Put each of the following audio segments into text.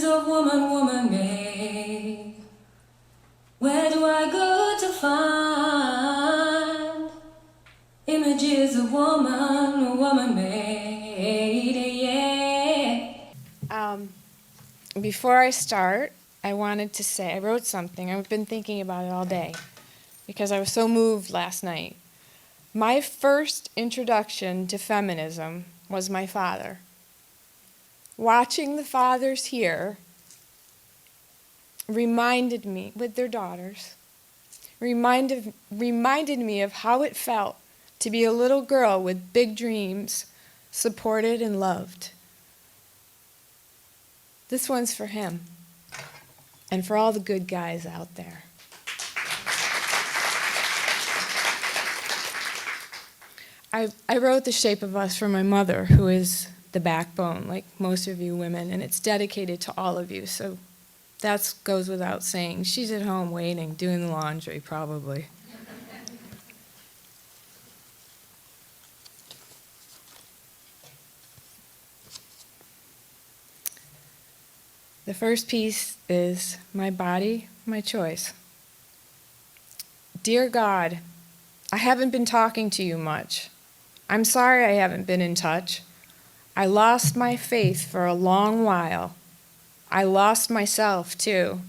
of woman, woman made. Where do I go to find images of woman, woman made? Yeah. Before I start, I wanted to say, I wrote something. I've been thinking about it all day because I was so moved last night. My first introduction to feminism was my father. Watching the fathers here reminded me, with their daughters, reminded me of how it felt to be a little girl with big dreams, supported and loved. This one's for him and for all the good guys out there. I wrote The Shape of Us for my mother, who is the backbone, like most of you women, and it's dedicated to all of you, so that goes without saying. She's at home waiting, doing the laundry, probably. The first piece is my body, my choice. Dear God, I haven't been talking to you much. I'm sorry I haven't been in touch. I lost my faith for a long while. I lost myself, too.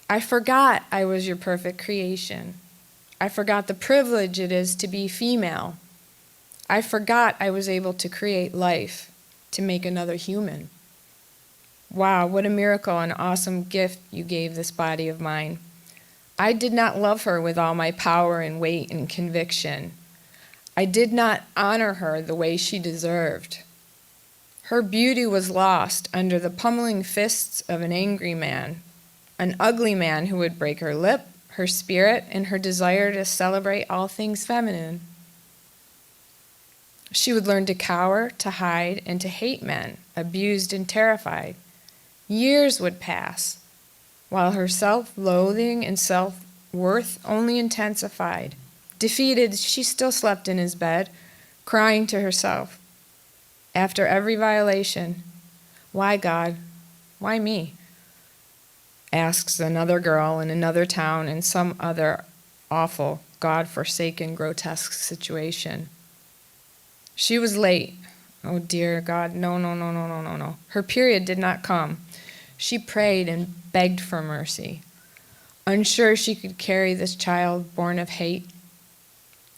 I forgot I was your perfect creation. I forgot the privilege it is to be female. I forgot I was able to create life, to make another human. Wow, what a miracle and awesome gift you gave this body of mine. I did not love her with all my power and weight and conviction. I did not honor her the way she deserved. Her beauty was lost under the pummeling fists of an angry man, an ugly man who would break her lip, her spirit, and her desire to celebrate all things feminine. She would learn to cower, to hide, and to hate men, abused and terrified. Years would pass, while her self-loathing and self-worth only intensified. Defeated, she still slept in his bed, crying to herself. After every violation, "Why, God? Why me?" asks another girl in another town in some other awful, God-forsaken, grotesque situation. She was late. Oh, dear God, no. Her period did not come. She prayed and begged for mercy, unsure she could carry this child born of hate.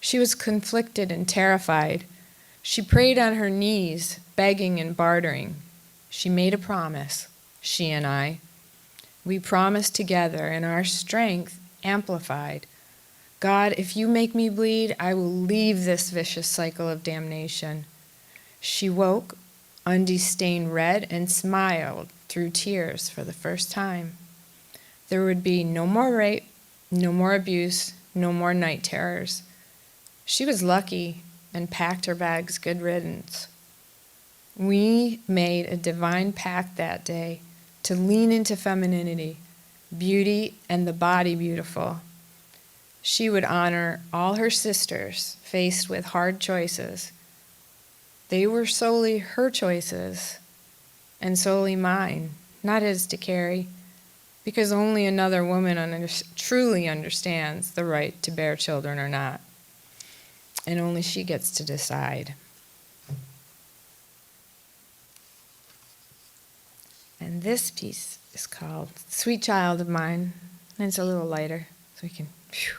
She was conflicted and terrified. She prayed on her knees, begging and bartering. She made a promise, she and I. We promised together, and our strength amplified. God, if you make me bleed, I will leave this vicious cycle of damnation. She woke, undestained red, and smiled through tears for the first time. There would be no more rape, no more abuse, no more night terrors. She was lucky and packed her bags good riddance. We made a divine pact that day to lean into femininity, beauty, and the body beautiful. She would honor all her sisters faced with hard choices. They were solely her choices and solely mine, not his to carry, because only another woman truly understands the right to bear children or not. And only she gets to decide. And this piece is called Sweet Child of Mine. And it's a little lighter, so we can... Phew.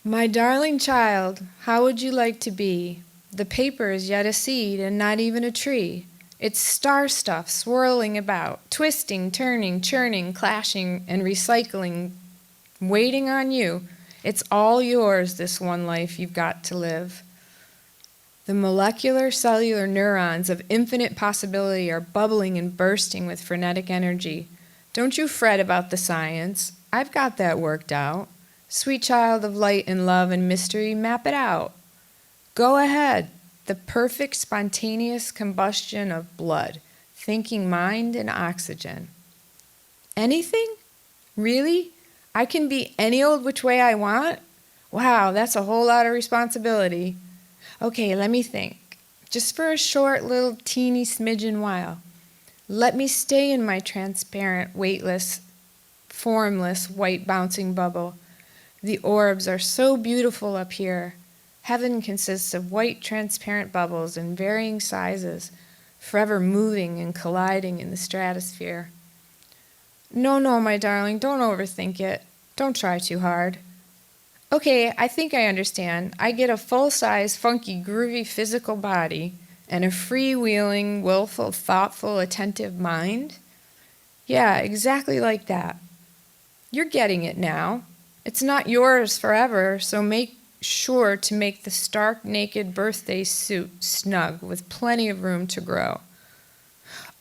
My darling child, how would you like to be? The paper is yet a seed and not even a tree. It's star stuff swirling about, twisting, turning, churning, clashing, and recycling, waiting on you. It's all yours, this one life you've got to live. The molecular cellular neurons of infinite possibility are bubbling and bursting with frenetic energy. Don't you fret about the science. I've got that worked out. Sweet child of light and love and mystery, map it out. Go ahead. The perfect spontaneous combustion of blood, thinking mind and oxygen. Anything? Really? I can be any old which way I want? Wow, that's a whole lot of responsibility. Okay, let me think. Just for a short little teeny smidgen while. Let me stay in my transparent, weightless, formless, white bouncing bubble. The orbs are so beautiful up here. Heaven consists of white, transparent bubbles in varying sizes, forever moving and colliding in the stratosphere. No, my darling, don't overthink it. Don't try too hard. Okay, I think I understand. I get a full-size, funky, groovy physical body and a freewheeling, willful, thoughtful, attentive mind? Yeah, exactly like that. You're getting it now. It's not yours forever, so make sure to make the stark, naked birthday suit snug with plenty of room to grow.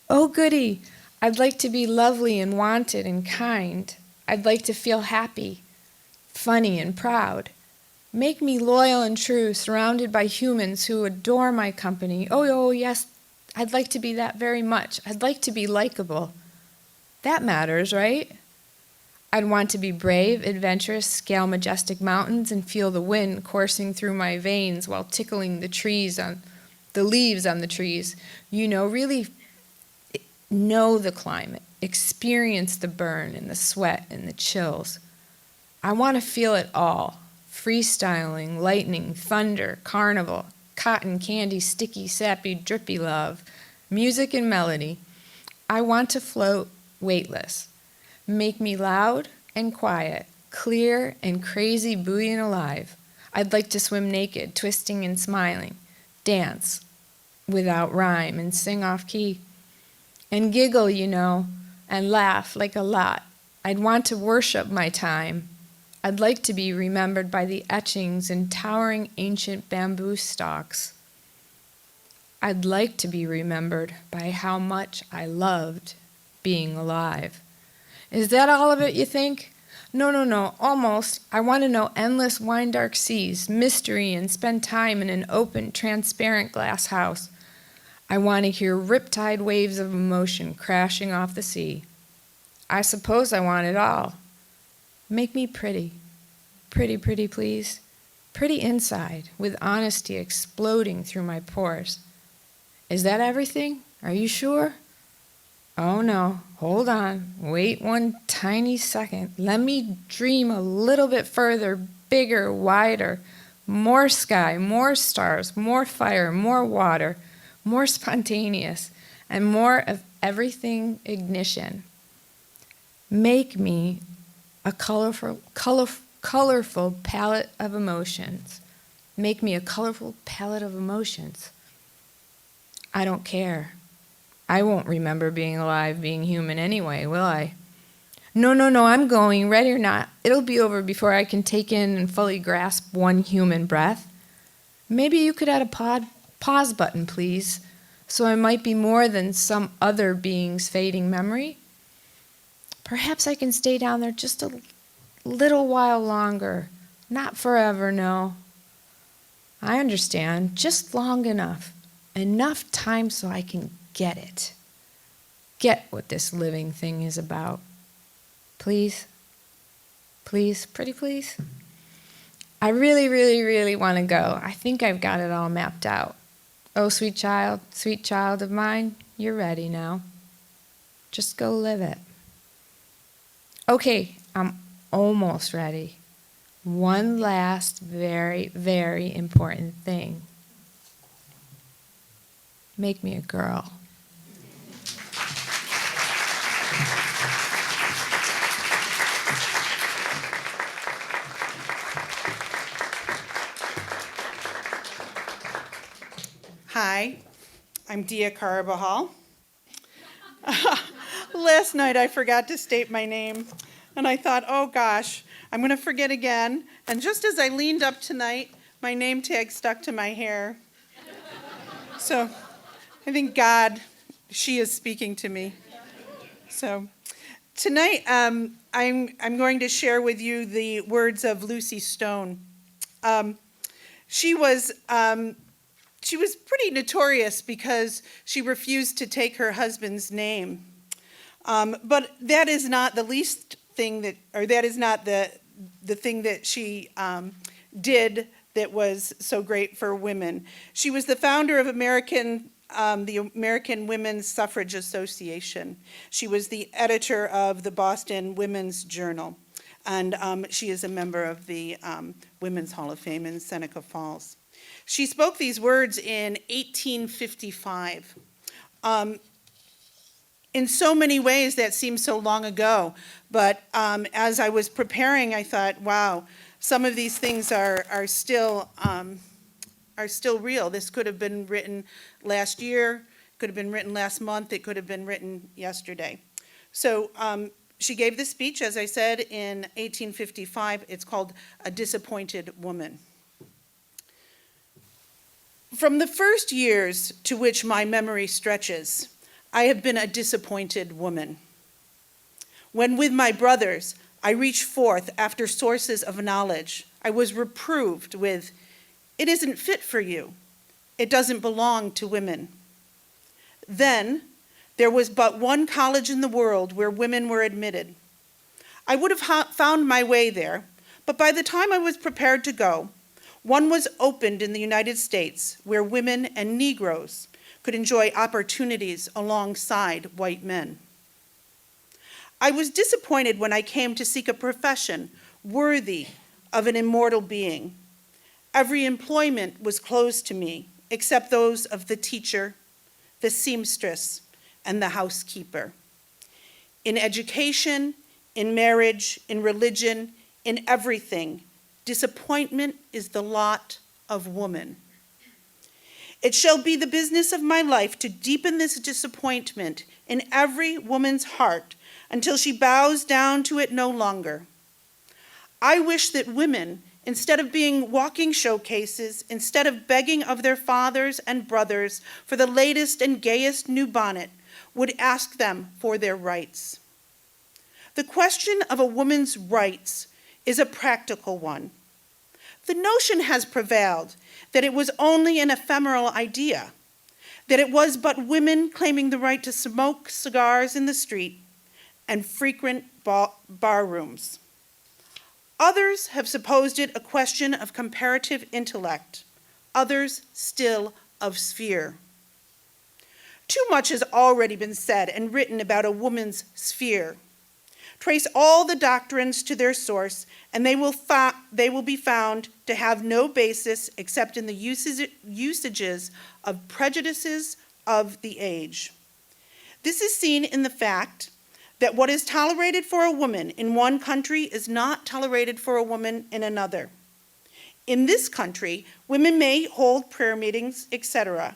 Oh, goody! I'd like to be lovely and wanted and kind. I'd like to feel happy, funny and proud. Make me loyal and true, surrounded by humans who adore my company. Oh, yes, I'd like to be that very much. I'd like to be likable. That matters, right? I'd want to be brave, adventurous, scale majestic mountains, and feel the wind coursing through my veins while tickling the leaves on the trees. You know, really know the climate, experience the burn and the sweat and the chills. I want to feel it all. Freestyling, lightning, thunder, carnival, cotton candy, sticky, sappy, drippy love, music and melody. I want to float weightless. Make me loud and quiet, clear and crazy, buoyant and alive. I'd like to swim naked, twisting and smiling, dance without rhyme and sing off key, and giggle, you know, and laugh like a lot. I'd want to worship my time. I'd like to be remembered by the etchings in towering ancient bamboo stalks. I'd like to be remembered by how much I loved being alive. Is that all of it, you think? No, almost. I want to know endless wine-dark seas, mystery, and spend time in an open, transparent glass house. I want to hear riptide waves of emotion crashing off the sea. I suppose I want it all. Make me pretty. Pretty, please. Pretty inside, with honesty exploding through my pores. Is that everything? Are you sure? Oh no, hold on. Wait one tiny second. Let me dream a little bit further, bigger, wider. More sky, more stars, more fire, more water, more spontaneous, and more of everything ignition. Make me a colorful palette of emotions. Make me a colorful palette of emotions. I don't care. I won't remember being alive, being human anyway, will I? No, I'm going, ready or not. It'll be over before I can take in and fully grasp one human breath. Maybe you could add a pause button, please, so I might be more than some other being's fading memory. Perhaps I can stay down there just a little while longer. Not forever, no. I understand, just long enough. Enough time so I can get it. Get what this living thing is about. Please? Please? Pretty please? I really want to go. I think I've got it all mapped out. Oh, sweet child of mine, you're ready now. Just go live it. Okay, I'm almost ready. One last very important thing. Make me a girl. Hi, I'm Dia Carabajal. Last night I forgot to state my name, and I thought, oh gosh, I'm going to forget again. And just as I leaned up tonight, my name tag stuck to my hair. So I think God, she is speaking to me. So tonight I'm going to share with you the words of Lucy Stone. She was pretty notorious because she refused to take her husband's name. But that is not the least thing that is not the thing that she did that was so great for women. She was the founder of American the American Women's Suffrage Association. She was the editor of the Boston Women's Journal, and she is a member of the Women's Hall of Fame in Seneca Falls. She spoke these words in 1855. In so many ways, that seems so long ago, but as I was preparing, I thought, wow, some of these things are still real. This could have been written last year, could have been written last month, it could have been written yesterday. So she gave this speech, as I said, in 1855. It's called A Disappointed Woman. From the first years to which my memory stretches, I have been a disappointed woman. When with my brothers, I reached forth after sources of knowledge, I was reproved with, "It isn't fit for you. It doesn't belong to women." Then, there was but one college in the world where women were admitted. I would have found my way there, but by the time I was prepared to go, one was opened in the United States where women and Negroes could enjoy opportunities alongside white men. I was disappointed when I came to seek a profession worthy of an immortal being. Every employment was closed to me, except those of the teacher, the seamstress, and the housekeeper. In education, in marriage, in religion, in everything, disappointment is the lot of woman. It shall be the business of my life to deepen this disappointment in every woman's heart until she bows down to it no longer. I wish that women, instead of being walking showcases, instead of begging of their fathers and brothers for the latest and gayest new bonnet, would ask them for their rights. The question of a woman's rights is a practical one. The notion has prevailed that it was only an ephemeral idea, that it was but women claiming the right to smoke cigars in the street and frequent bar rooms. Others have supposed it a question of comparative intellect, others still of sphere. Too much has already been said and written about a woman's sphere. Trace all the doctrines to their source, and they will be found to have no basis except in the usages of prejudices of the age. This is seen in the fact that what is tolerated for a woman in one country is not tolerated for a woman in another. In this country, women may hold prayer meetings, etc.,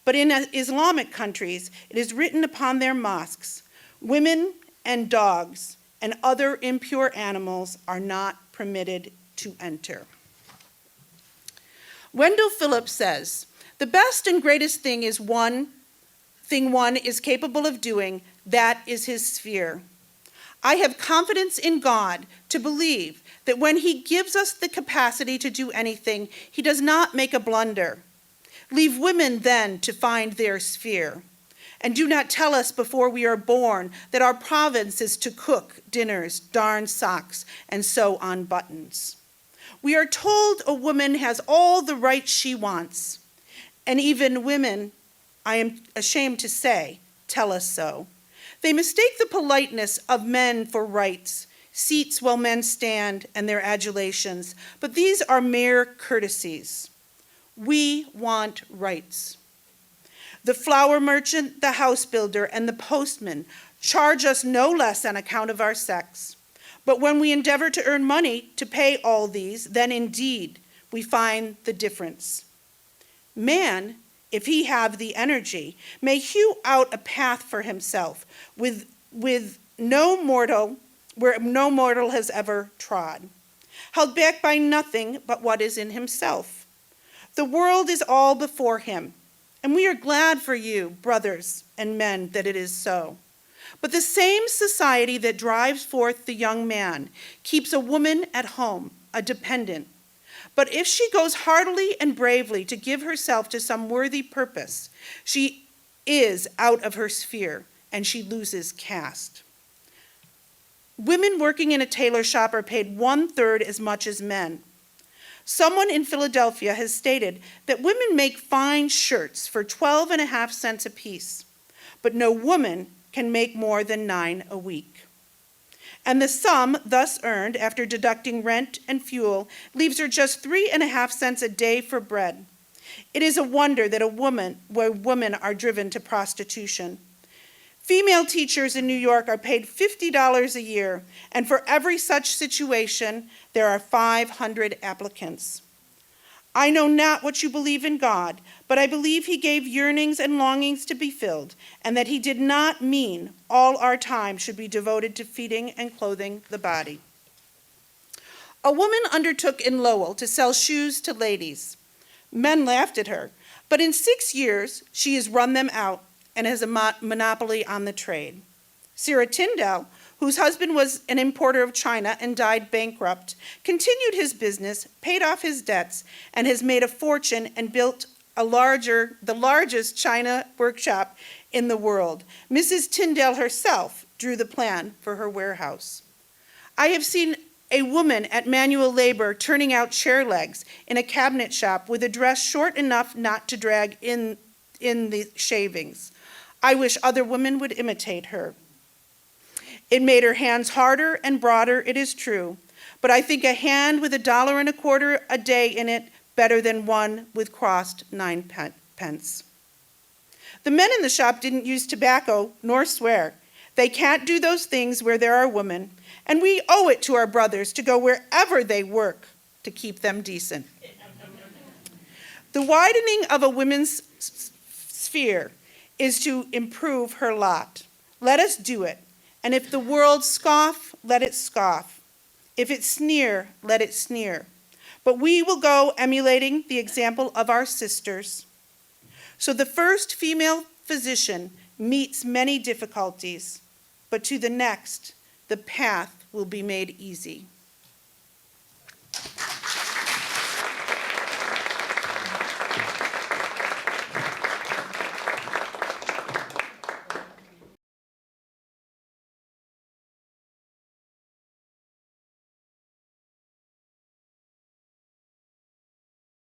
but in Islamic countries, it is written upon their mosques, women and dogs and other impure animals are not permitted to enter. Wendell Phillips says, the best and greatest thing one is capable of doing, that is his sphere. I have confidence in God to believe that when he gives us the capacity to do anything, he does not make a blunder. Leave women then to find their sphere. And do not tell us before we are born that our province is to cook dinners, darn socks, and sew on buttons. We are told a woman has all the rights she wants, and even women, I am ashamed to say, tell us so. They mistake the politeness of men for rights, seats while men stand, and their adulations, but these are mere courtesies. We want rights. The flour merchant, the house builder, and the postman charge us no less on account of our sex. But when we endeavor to earn money to pay all these, then indeed we find the difference. Man, if he have the energy, may hew out a path for himself with no mortal, where no mortal has ever trod, held back by nothing but what is in himself. The world is all before him, and we are glad for you, brothers and men, that it is so. But the same society that drives forth the young man keeps a woman at home, a dependent. But if she goes heartily and bravely to give herself to some worthy purpose, she is out of her sphere, and she loses caste. Women working in a tailor shop are paid 1/3 as much as men. Someone in Philadelphia has stated that women make fine shirts for 12.5 cents apiece, but no woman can make more than 9 a week. And the sum thus earned after deducting rent and fuel leaves her just 3.5 cents a day for bread. It is a wonder that women are driven to prostitution. Female teachers in New York are paid $50 a year, and for every such situation, there are 500 applicants. I know not what you believe in God, but I believe he gave yearnings and longings to be filled, and that he did not mean all our time should be devoted to feeding and clothing the body. A woman undertook in Lowell to sell shoes to ladies. Men laughed at her, but in 6 years, she has run them out and has a monopoly on the trade. Sarah Tyndall, whose husband was an importer of china and died bankrupt, continued his business, paid off his debts, and has made a fortune and built the largest china workshop in the world. Mrs. Tyndall herself drew the plan for her warehouse. I have seen a woman at manual labor turning out chair legs in a cabinet shop with a dress short enough not to drag in the shavings. I wish other women would imitate her. It made her hands harder and broader, it is true, but I think a hand with $1.25 a day in it better than one with crossed 9 pence. The men in the shop didn't use tobacco nor swear. They can't do those things where there are women, and we owe it to our brothers to go wherever they work to keep them decent. The widening of a woman's sphere is to improve her lot. Let us do it. And if the world scoff, let it scoff. If it sneer, let it sneer. But we will go emulating the example of our sisters. So the first female physician meets many difficulties, but to the next, the path will be made easy.